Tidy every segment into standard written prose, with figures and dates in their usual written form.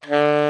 I'm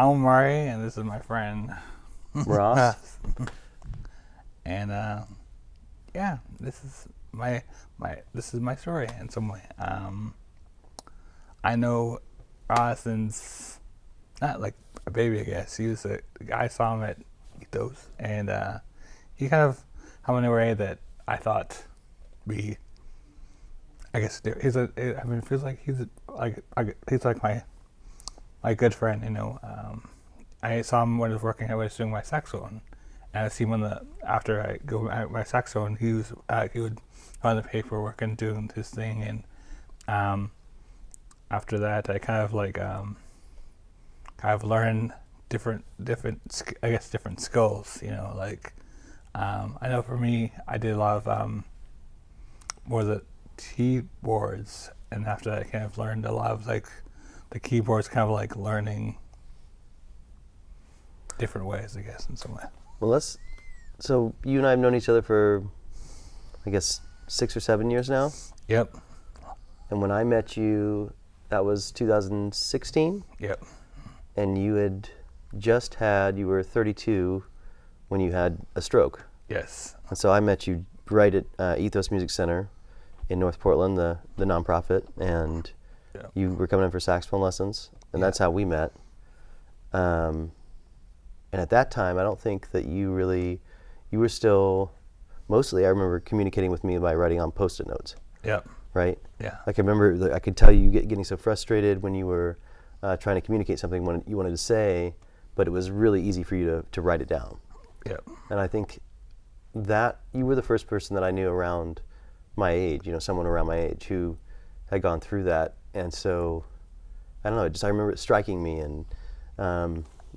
Omari, and this is my friend Ross. and yeah, this is my story in some way. I know Ross since not like a baby, I guess. He was I saw him at Ethos, and he kind of helped me in a way that I thought we. I guess he's I mean, it feels like he's like my good friend, you know. I saw him when I was working. I was doing my saxophone, and I see him after I go my saxophone. He would run the paperwork and doing his thing, and after that, I kind of learned different skills. You know, like I know for me, I did a lot of more the keyboards, and after that, I kind of learned a lot of like the keyboard's kind of like learning different ways, I guess, in some way. Well, so you and I have known each other for, I guess, 6 or 7 years now. Yep. And when I met you, that was 2016. Yep. And you were 32 when you had a stroke. Yes. And so I met you right at Ethos Music Center in North Portland, the nonprofit, and you were coming in for saxophone lessons, and that's how we met. And at that time, I don't think that you were still, mostly I remember communicating with me by writing on Post-it notes. Yep. Right? Yeah. Like I remember, I could tell you getting so frustrated when you were trying to communicate something when you wanted to say, but it was really easy for you to write it down. Yep. And I think that you were the first person that I knew around my age, you know, someone around my age who had gone through that. And so, I don't know, I remember it striking me and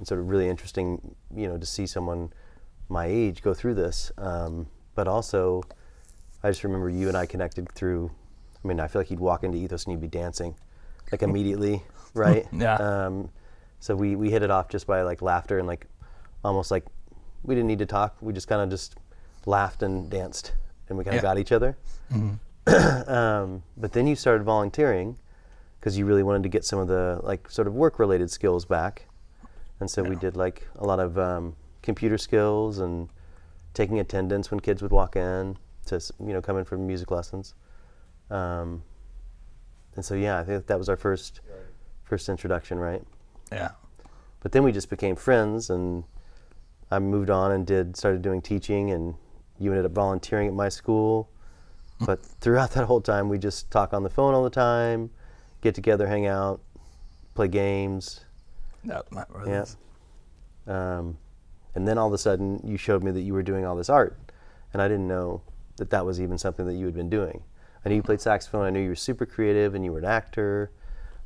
sort of really interesting, you know, to see someone my age go through this. But also, I just remember you and I connected through, I mean, I feel like you'd walk into Ethos and you'd be dancing, like immediately, right? Yeah. So we hit it off just by like laughter and like, almost like we didn't need to talk. We just kind of just laughed and danced and we kind of got each other. Mm-hmm. But then you started volunteering because you really wanted to get some of the like sort of work-related skills back. And so we did like a lot of computer skills and taking attendance when kids would walk in to, you know, come in for music lessons. And so, yeah, I think that was our first introduction, right? Yeah. But then we just became friends, and I moved on and started doing teaching, and you ended up volunteering at my school. But throughout that whole time, we just talk on the phone all the time, get together, hang out, play games. No, not really. Yeah. And then all of a sudden, you showed me that you were doing all this art, and I didn't know that was even something that you had been doing. I knew you played saxophone. I knew you were super creative, and you were an actor.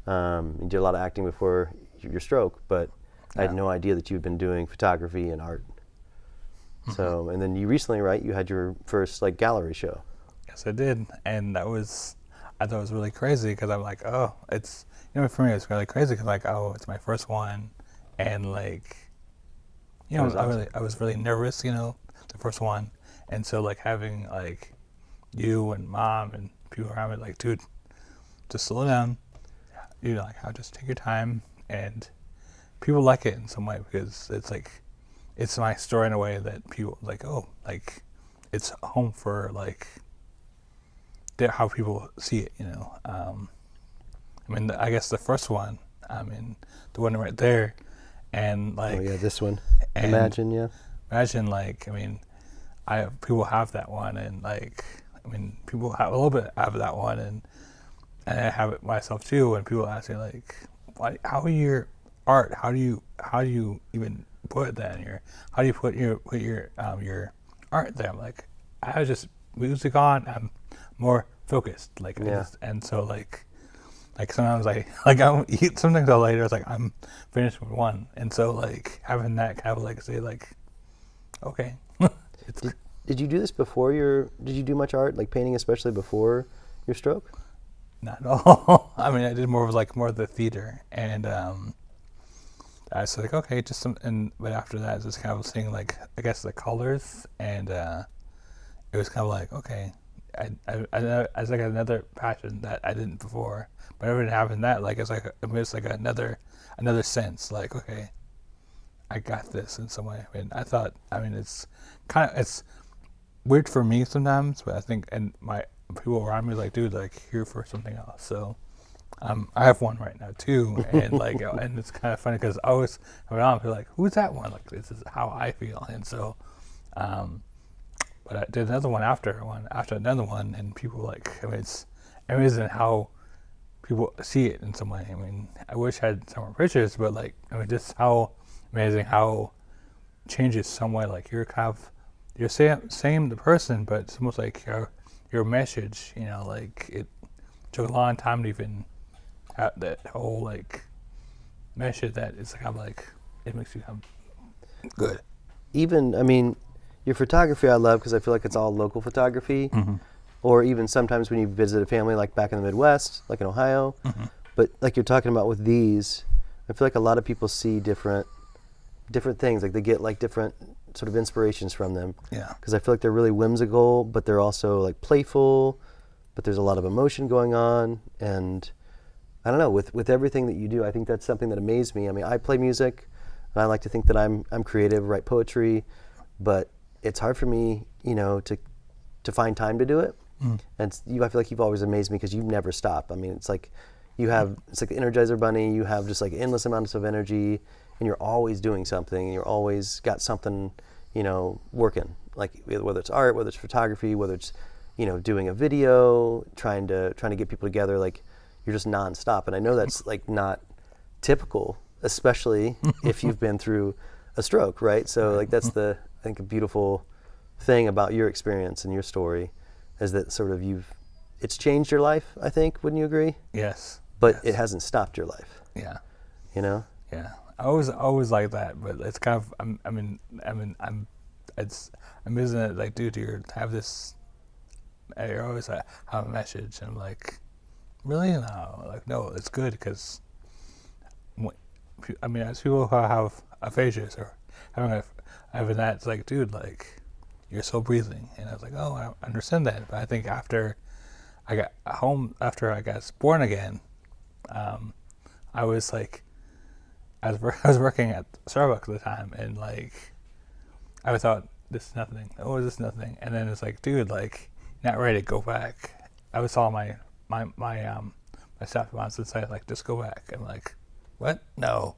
You did a lot of acting before your stroke, but I had no idea that you had been doing photography and art. Mm-hmm. So, and then you recently, right? You had your first like gallery show. Yes, I did, and I thought it was really crazy because I'm like, oh, it's, you know, for me it's really crazy because like, oh, it's my first one, and like you That know, was awesome. I was really nervous, you know, the first one, and so like having like you and mom and people around me, like, dude, just slow down. You know, like, I'll just take your time, and people like it in some way because it's like it's my story in a way that people like, oh, like it's home for like how people see it, you know. I mean, I guess the first one, I mean, the one right there, and Oh like, yeah, this one. and Imagine, yeah. imagine like, I mean, people have that one, and like, I mean, people have a little bit have that one, and I have it myself too. And people ask me like, "Why? How are your art? How do you even put that in your? How do you put your art there?" I'm like, I have just music on. I'm more focused. Like, Yeah. and so like sometimes I like I'm sometimes I'll later it's like I'm finished with one, and so like having that kind of like say like, okay, it's Did you do this before did you do much art, like painting, especially before your stroke? not at all. I mean, I did more of the theater, and I was like, okay, just some, and but after that, just kind of seeing like I guess the colors, and it was kind of like, okay, I was like another passion that I didn't before, but everything happened that like it's like it's like another sense, like, okay, I got this in some way. I mean, I mean, it's weird for me sometimes, but I think and my people around me like, dude, like here for something else. So I have one right now too, and like, and it's kind of funny because I always have it on. People like, who's that one? Like, this is how I feel, and so, but I did another one after another one, and people like, I mean, it's amazing how people see it in some way. I mean, I wish I had some more pictures, but like, I mean, just how amazing how changes some way. Like you're kind of you're same the person, but it's almost like your message. You know, like it took a long time to even have that whole like message that it's kind of like it makes you kind of good. Even, I mean, your photography I love because I feel like it's all local photography. Or even sometimes when you visit a family like back in the Midwest, like in Ohio. But like you're talking about with these, I feel like a lot of people see different things. Like they get like different sort of inspirations from them. Yeah. Because I feel like they're really whimsical, but they're also like playful, but there's a lot of emotion going on. And I don't know, with everything that you do, I think that's something that amazed me. I mean, I play music, and I like to think that I'm creative, write poetry, but it's hard for me, you know, to find time to do it. And I feel like you've always amazed me because you never stop. I mean, it's like it's like the Energizer Bunny. You have just like endless amounts of energy, and you're always doing something. You're always got something, you know, working. Like whether it's art, whether it's photography, whether it's, you know, doing a video, trying to get people together. Like you're just nonstop. And I know that's like not typical, especially if you've been through a stroke, right? So like that's I think a beautiful thing about your experience and your story is that sort of it's changed your life, I think, wouldn't you agree? Yes. But yes. It hasn't stopped your life. Yeah. You know? Yeah. I always like that, but it's kind of I'm amazing that like, dude, you have this. You always have a message, and I'm like, really? No, like no, it's good because, I mean, as people who have aphasias or having that, it's like, dude, like you're still breathing, and I was like, oh, I understand that, but I think after I got home, after I got born again, I was like, I was working at Starbucks at the time, and like, I thought this is nothing. Oh, this is nothing, and then it's like, dude, like, you're not ready to go back. I was all my staff wants to say like, just go back. I'm like, what? No.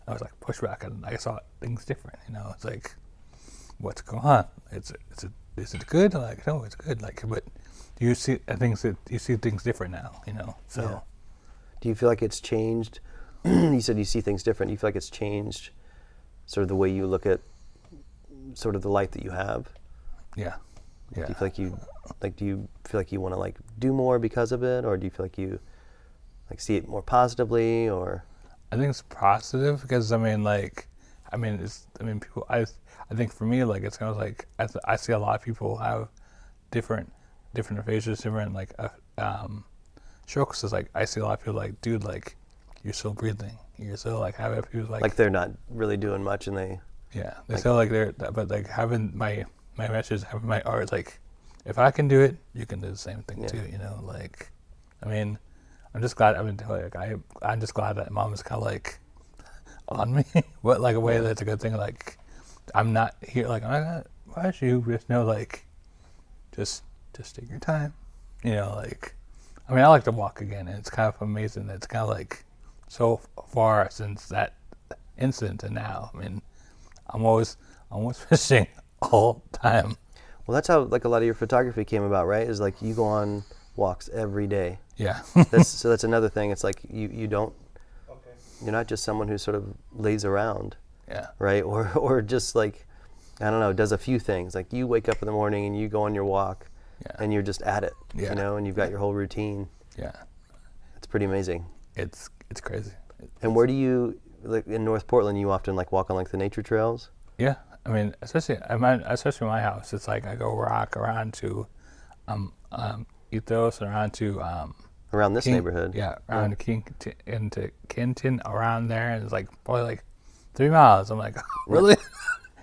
I was like, push back, and I saw things different. You know, it's like, what's going on? Is it good? Like, no, it's good. Like, but you see things different now. You know, so. Yeah. Do you feel like it's changed? You said you see things different. Do you feel like it's changed sort of the way you look at sort of the life that you have? Yeah. Yeah. Do you feel like you want to like do more because of it, or do you feel like you like see it more positively, or? I think it's positive because people. I think for me, like, it's kind of like I see a lot of people have different aphasia, different like strokes. It's like I see a lot of people like, dude, like you're still breathing. You're still like having people like they're not really doing much, and they. Yeah, they feel like they're, but like having my message, having my art, like if I can do it, you can do the same thing too. You know, like I mean, I'm just glad. I mean, like I'm just glad that mom is kind of like on me, but like a way that's a good thing. Like I'm not here. Like why don't you just know like just take your time. You know, like I mean, I like to walk again, and it's kind of amazing that it's kind of like so far since that incident and now. I mean, I'm always fishing all the time. Well, that's how like a lot of your photography came about, right? Is like you go on walks every day. Yeah. So that's another thing. It's like you don't. Okay. You're not just someone who sort of lays around. Yeah. Right. Or just like, I don't know, does a few things. Like you wake up in the morning and you go on your walk. Yeah. And you're just at it. Yeah. You know, and you've got your whole routine. Yeah. It's pretty amazing. It's crazy. And where do you, like in North Portland, you often like walk on like the nature trails? Yeah, I mean, especially my house, it's like I go walk around to, Ethos, around to around this neighborhood. Yeah, around into Kenton, around there, and it's like probably like 3 miles. I'm like, really?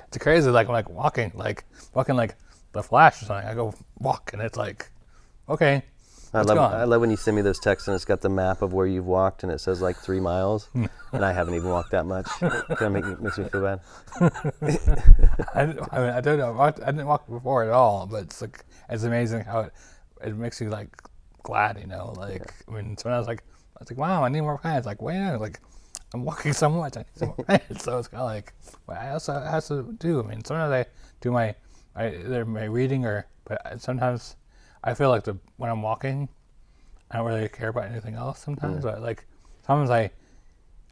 It's crazy. Like I'm like walking like the Flash or something. I go walk, and it's like, okay. I love when you send me those texts and it's got the map of where you've walked and it says like 3 miles, and I haven't even walked that much. It kind of makes me feel bad. I mean, I don't know. I didn't walk before at all, but it's amazing how it makes you like glad, you know. Like I mean, so I was like, wow, I need more clients. Like, wait, like I'm walking so much, I need some more clients. So it's kind of like, well, I also have to do. I mean, sometimes I do either my reading but sometimes. I feel like when I'm walking, I don't really care about anything else sometimes. But like sometimes I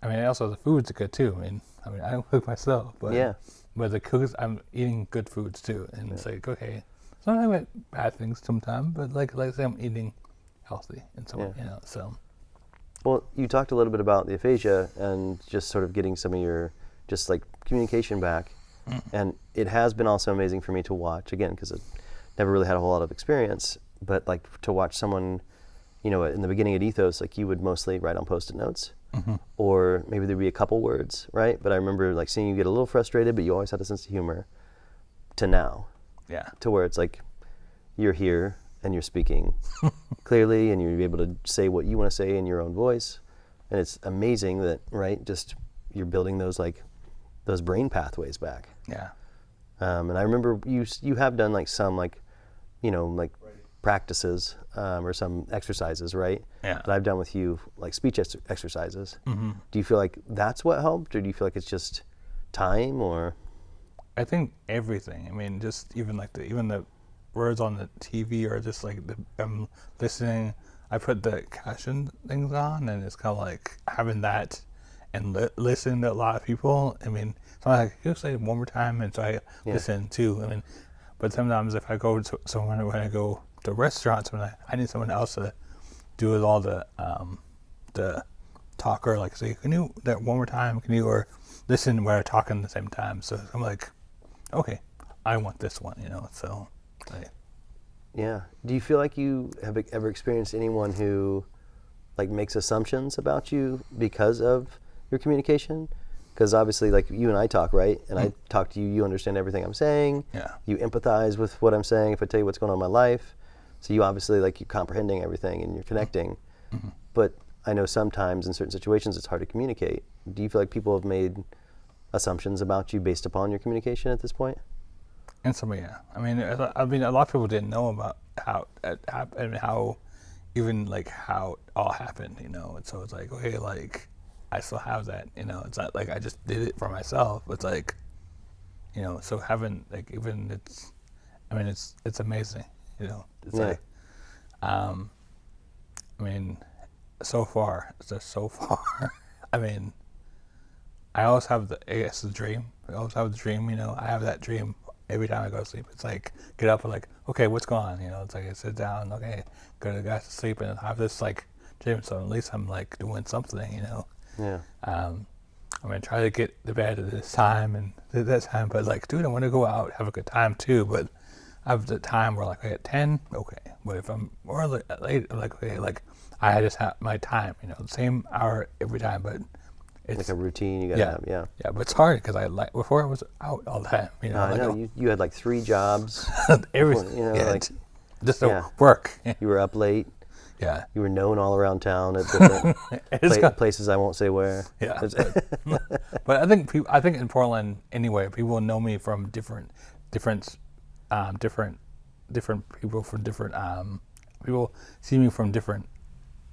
mean, also the food's good too. I mean, I don't cook myself, but the cooks, I'm eating good foods too. And it's like, okay, sometimes I eat bad things sometimes, but like say I'm eating healthy and so on, you know. So. Well, you talked a little bit about the aphasia and just sort of getting some of your just like communication back, and it has been also amazing for me to watch again because never really had a whole lot of experience, but like to watch someone, you know, in the beginning at Ethos, like you would mostly write on Post-it notes, or maybe there'd be a couple words, right? But I remember like seeing you get a little frustrated, but you always had a sense of humor. To now, to where it's like you're here and you're speaking clearly, and you're able to say what you want to say in your own voice, and it's amazing that just you're building those brain pathways back. Yeah. And I remember you have done like some like practices or some exercises, right? Yeah. That I've done with you, like speech exercises. Mm-hmm. Do you feel like that's what helped, or do you feel like it's just time, or? I think everything. I mean, just even the words on the TV, or just like I'm listening. I put the caption things on, and it's kind of like having that and listen to a lot of people. I mean, so I'm like, you say it one more time, and so I listen too. I mean, but sometimes if I go to someone, when I go to restaurants, when I need someone else to do with all the talker, like say, can you that one more time? Can you or listen while I talk at the same time? So I'm like, okay, I want this one, you know. So, yeah. Do you feel like you have ever experienced anyone who like makes assumptions about you because of your communication? Because obviously, like you and I talk, right? And I talk to you, you understand everything I'm saying. Yeah. You empathize with what I'm saying if I tell you what's going on in my life. So you obviously, like, you're comprehending everything and you're connecting. Mm-hmm. But I know sometimes in certain situations it's hard to communicate. Do you feel like people have made assumptions about you based upon your communication at this point? And some, yeah. I mean, a lot of people didn't know about how it happened and how it all happened, you know. And so it's like, okay, like, I still have that, you know. It's not like I just did it for myself. It's like, you know, so having like even it's amazing, you know. It's like, I mean, so far, it's just so far. I mean, I always have the dream. I always have the dream, you know. I have that dream every time I go to sleep. It's like get up and like, okay, what's going on? You know, it's like I sit down, okay, go to sleep and have this like dream. So at least I'm like doing something, you know. Yeah. I'm gonna try to get to bed at this time and that time, but like, dude, I want to go out, have a good time too. But I have the time where like at 10, okay. But if I'm more late, I'm like, okay, like I just have my time, you know, the same hour every time. But like a routine you gotta have. Yeah. Yeah, but it's hard because before I was out all the time. You know, I know you had like 3 jobs. Everything. You know, Yeah, like just to work. you were up late. Yeah. You were known all around town at different places. I won't say where. Yeah. But I think in Portland anyway, people know me from different people from different people see me from different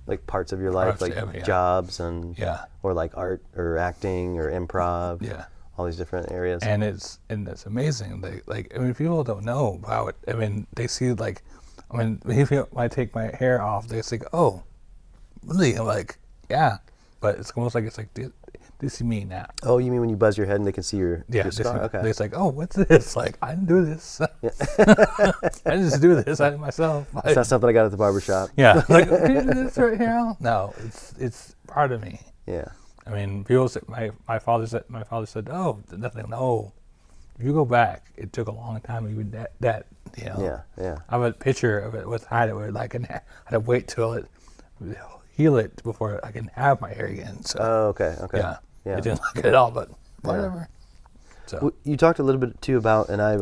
like parts of your life, like jobs and or like art or acting or improv. Yeah. All these different areas. And it's amazing. People don't know how it. I mean, they see when I take my hair off, they think, "Oh, really?" I'm like, "Yeah," but it's almost like they see me now. Oh, you mean when you buzz your head and they can see your scar? Okay. It's like, "Oh, what's this?" Like, I didn't do this. I just do this. I did it myself. It's not something I got at the barbershop. Yeah, like, "Did you do this right here?" No, it's part of me. Yeah. I mean, people say, my father said, "Oh, nothing." No, if you go back, it took a long time. Even that you know. Yeah. I have a picture of it with had to wait till it heal it before I can have my hair again. So. Oh, okay. Yeah. I didn't like it at all, but whatever. So. Well, you talked a little bit too about, and I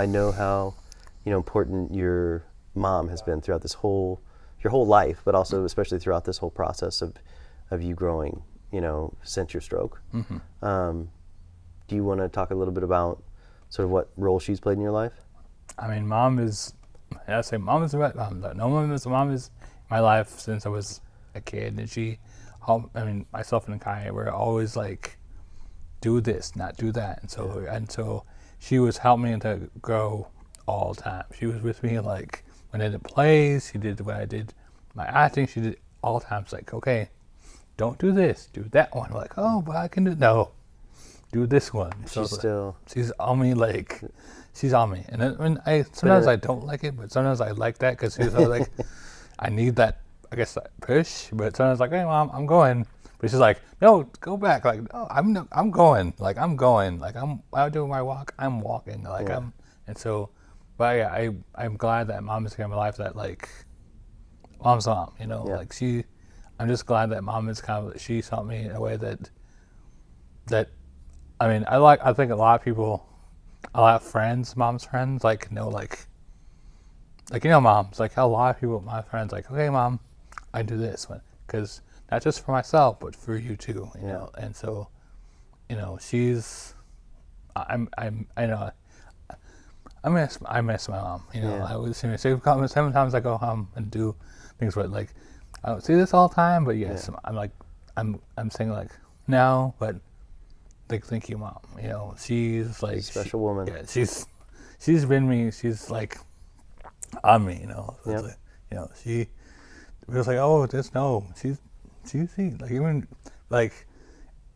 know how, important your mom has been throughout your whole life, but also especially throughout this whole process of you growing, since your stroke. Mm-hmm. Do you want to talk a little bit about sort of what role she's played in your life? I mean, mom is my life since I was a kid, and myself and Kai were always like, do this, not do that, and so she was helping me to grow all the time. She was with me like when I did plays, she did when I did my acting, she did all the time. It's like, okay, don't do this, do that one. I'm like, oh, but I can do this one. She's on me she's on me, and then sometimes I don't like it, but sometimes I like that because she's like, I need that, I guess, that push. But sometimes like, hey mom, I'm going, but she's like, no, go back. Like, no, I'm going. Like I'm going. Like I'm doing my walk. I'm walking. Like and so, but yeah, I'm glad that mom is in my life. That like, mom's mom. Like I'm just glad that mom is she's helped me in a way that. I mean, I think a lot of friends, mom's friends, moms, like a lot of people, my friends, like, okay, mom, I do this one, because not just for myself, but for you too, you know, and so, she's, I miss my mom, I always see sometimes I go home and do things, but like, I don't see this all the time, but yes, I'm saying like, no, but like, thank you, mom. She's like a special woman. Yeah, she's been me. She's like on me. She was like, oh, just no. She's like even like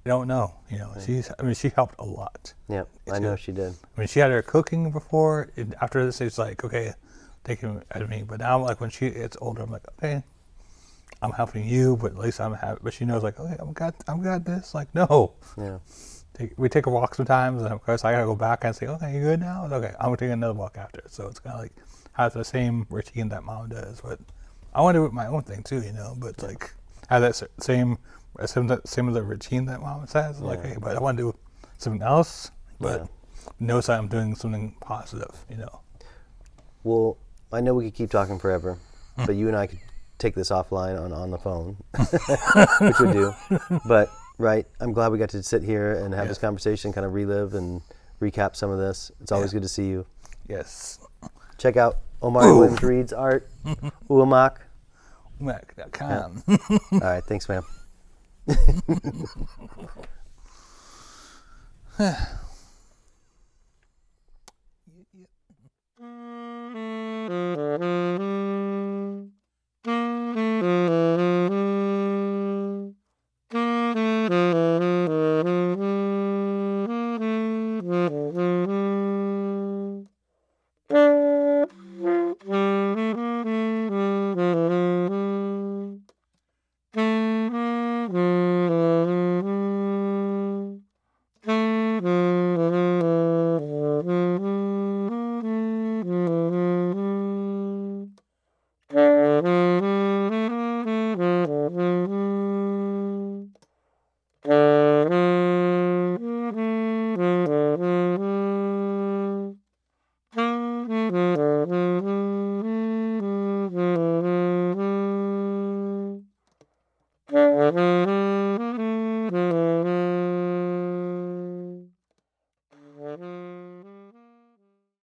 you don't know. She helped a lot. Yeah, I know she did. I mean, she had her cooking before. After this, it's like, okay, taking out of me. But now, like when she gets older, I'm like, okay, I'm helping you, but at least but she knows, like, okay, I've got this. Like, no. Yeah. We take a walk sometimes, and of course I gotta go back and say, okay, you good now? Okay, I'm gonna take another walk after. So it's kind of like has the same routine that mom does, but I want to do my own thing too, But like have that same of the routine that mom says. Like, hey, but I want to do something else, but knows that I'm doing something positive, Well, I know we could keep talking forever, but you and I could take this offline on the phone, which we do, but. Right. I'm glad we got to sit here and have this conversation, kind of relive and recap some of this. It's always good to see you. Yes. Check out Omari Williams-Reid's art, Uamak. Uamak.com. All right. Thanks, man. Bye.